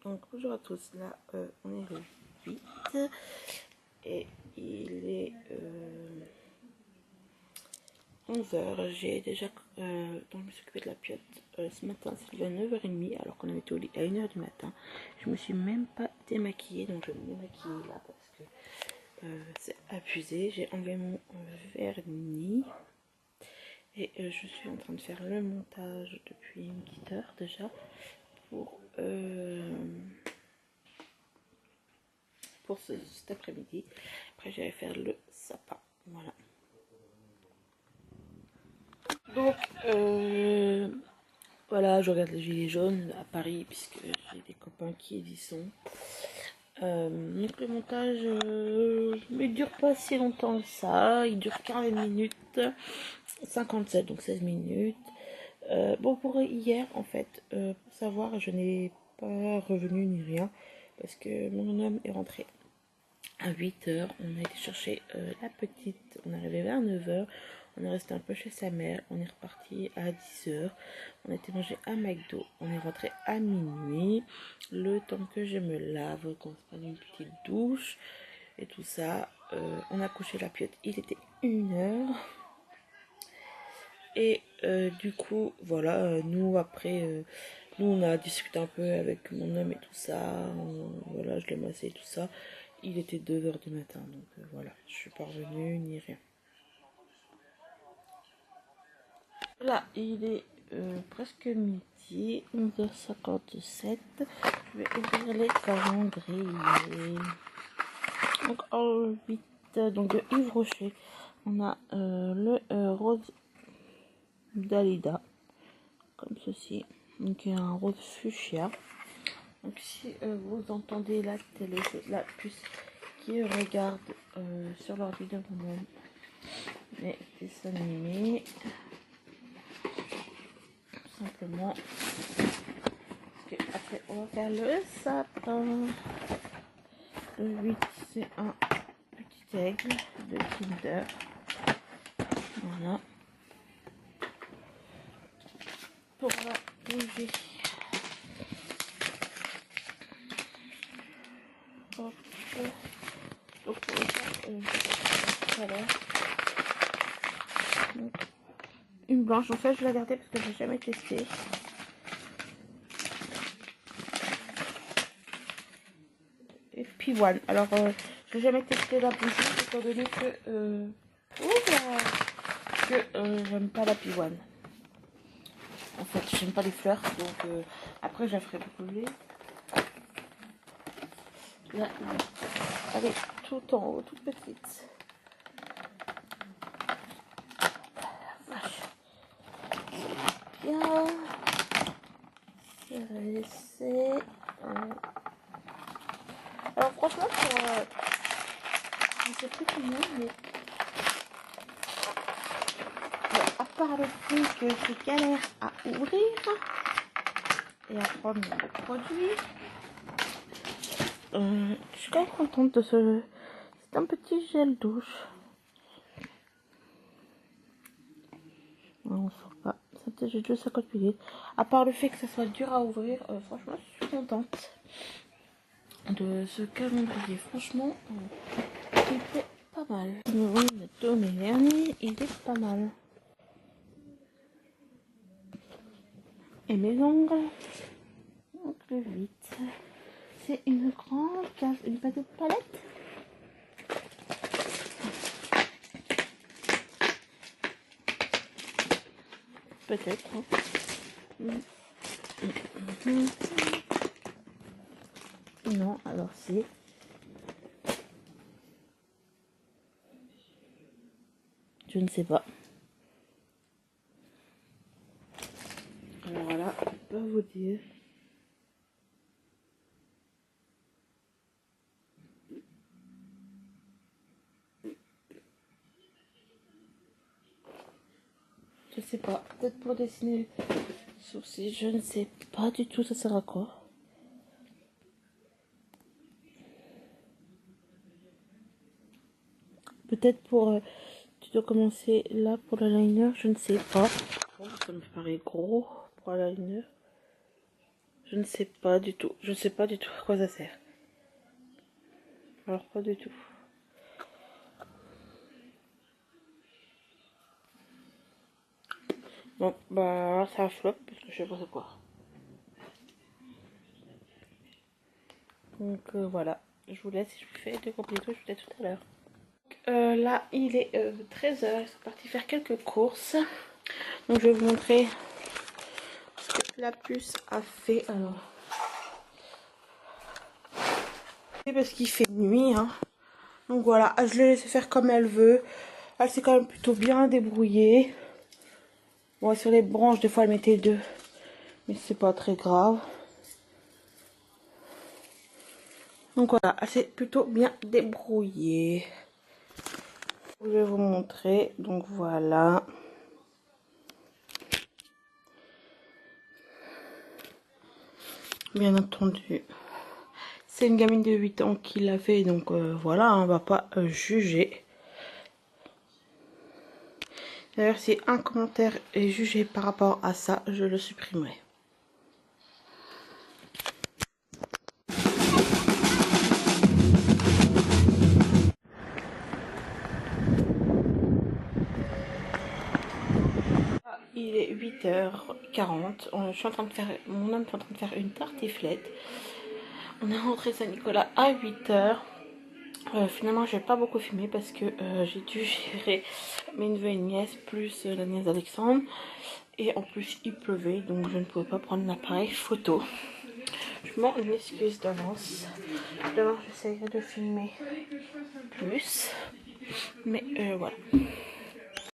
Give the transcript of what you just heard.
Donc bonjour à tous, là on est le 8 et il est 11h. J'ai déjà, donc je me suis occupée de la piote ce matin, c'est déjà 9h30 alors qu'on avait été au lit à 1h du matin. Je me suis même pas démaquillée, donc je vais me démaquiller là parce que c'est abusé. J'ai enlevé mon vernis et je suis en train de faire le montage depuis une petite heure déjà pour cet après-midi. Après j'irai faire le sapin, voilà. Donc voilà, je regarde les gilets jaunes à Paris puisque j'ai des copains qui y sont. Donc le montage ne dure pas si longtemps que ça, il dure 40 minutes 57, donc 16 minutes. Bon, pour hier en fait, pour savoir, je n'ai pas revenu ni rien parce que mon homme est rentré à 8h. On a été chercher la petite, on est arrivé vers 9h. On est resté un peu chez sa mère, on est reparti à 10h. On a été manger à McDo, on est rentré à minuit. Le temps que je me lave, qu'on se prenne une petite douche et tout ça. On a couché la piote, il était 1h. Et du coup, voilà, nous après, nous on a discuté un peu avec mon homme et tout ça. Voilà, je l'ai massé et tout ça. Il était 2h du matin, donc voilà, je suis pas revenue ni rien. Là, il est presque midi, 11h57. Je vais ouvrir les calendriers. Donc en 8, donc de Yves Rocher, on a le rose Dalida, comme ceci. Donc il y a un rose fuchsia. Donc si vous entendez la télé, c'est la puce qui regarde sur l'ordi de mon homme les dessins animés. Tout simplement. Parce que après on va faire le sapin. Le 8 c'est un petit aigle de Kinder. Voilà. Pour la bougie. Hop. Donc pour le faire tout à l'heure. Une blanche, en fait je l'ai gardée parce que j'ai jamais testé. Et P1. Alors je n'ai jamais testé la bougie étant donné que j'aime pas la P1. En fait j'aime pas les fleurs, donc après je la ferai brûler. Là, elle est tout en haut, toute petite. Bien. Je vais laisser. Alors franchement, je sais plus comment, mais à part le fait que je galère à ouvrir et à prendre le produit, je suis quand même contente de ce. C'est un petit gel douche. Non, on sort pas. C'est un petit gel douche 50 ml. À part le fait que ça soit dur à ouvrir, franchement, je suis contente de ce calendrier. Franchement, il fait pas mal. Le mes vernis, il est pas mal. Et mes ongles. Donc le 8. C'est une grande case, une petite palette. Peut-être. Non, alors c'est. Je ne sais pas. Alors voilà, je peux pas vous dire. Je sais pas. Peut-être pour dessiner les sourcils. Je ne sais pas du tout ça sert à quoi. Peut-être pour... tu dois commencer là pour le liner. Je ne sais pas. Oh, ça me paraît gros pour le liner. Je ne sais pas du tout. Je ne sais pas du tout à quoi ça sert. Alors pas du tout. Bon, bah c'est un flop parce que je sais pas c'est quoi. Donc voilà. Je vous laisse. Je vous fais de compléter. Je vous dis tout à l'heure. Là, il est 13 h. Ils sont partis faire quelques courses. Donc je vais vous montrer ce que la puce a fait. Alors, c'est parce qu'il fait nuit. Hein. Donc voilà, je l'ai laissé faire comme elle veut. Elle s'est quand même plutôt bien débrouillée. Bon, sur les branches, des fois, elle mettait deux. Mais c'est pas très grave. Donc voilà, elle s'est plutôt bien débrouillée. Je vais vous montrer. Donc voilà. Bien entendu. C'est une gamine de 8 ans qui l'a fait. Donc voilà, on va pas juger. D'ailleurs, si un commentaire est jugé par rapport à ça, je le supprimerai. Il est 8 h 40. Je suis en train de faire, mon homme est en train de faire une tartiflette. On est rentré Saint-Nicolas à 8 h. Finalement, je n'ai pas beaucoup filmé parce que j'ai dû gérer mes neveux et nièces plus la nièce d'Alexandre. Et en plus, il pleuvait, donc je ne pouvais pas prendre l'appareil photo. Je m'en excuse d'avance. D'abord, j'essaierai de filmer plus. Mais voilà.